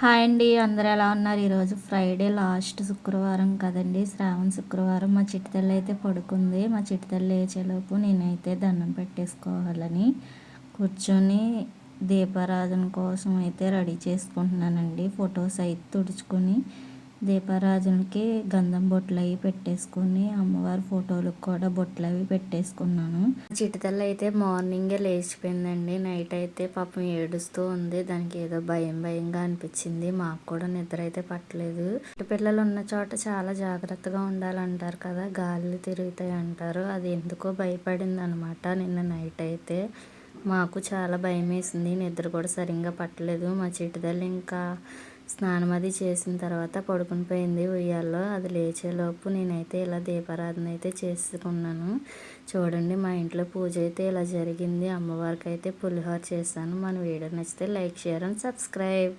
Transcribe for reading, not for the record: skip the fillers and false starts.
Hi అండి, అందరూ ఎలా ఉన్నారు? ఈరోజు ఫ్రైడే లాస్ట్ శుక్రవారం కదండి, శ్రావణ శుక్రవారం. మా చిట్టి తల్లి అయితే పడుకుంది. మా చిట్టి తల్లి లేచేలోపు నేనైతే దండం పెట్టేసుకోవాలని కూర్చొని దీపారాధన కోసం అయితే రెడీ చేసుకుంటున్నానండి. ఫొటోస్ అయితే తుడుచుకొని దీపారాధనకి గంధం బొట్లు అవి పెట్టేసుకొని అమ్మవారి ఫోటోలకు కూడా బొట్లు అవి పెట్టేసుకున్నాను. చిటితల్లి అయితే మార్నింగే లేచిపోయిందండి. నైట్ అయితే పాపం ఏడుస్తూ ఉంది. దానికి ఏదో భయంగా అనిపించింది. మాకు కూడా నిద్ర అయితే పట్టలేదు. పిల్లలు ఉన్న చోట చాలా జాగ్రత్తగా ఉండాలంటారు కదా, గాలి తిరుగుతాయి అంటారు. అది ఎందుకో భయపడింది అనమాట. నిన్న నైట్ అయితే మాకు చాలా భయం వేసింది. నిద్ర కూడా సరిగ్గా పట్టలేదు. మా చిటితల్లి ఇంకా స్నానం అది చేసిన తర్వాత పడుకుని పోయింది ఉయ్యాల్లో. అది లేచేలోపు నేనైతే ఇలా దీపారాధన అయితే చేసుకున్నాను. చూడండి, మా ఇంట్లో పూజ అయితే ఇలా జరిగింది. అమ్మవారికి అయితే పులిహోర చేశాను. మన వీడియో నచ్చితే లైక్, షేర్ అండ్ సబ్స్క్రైబ్.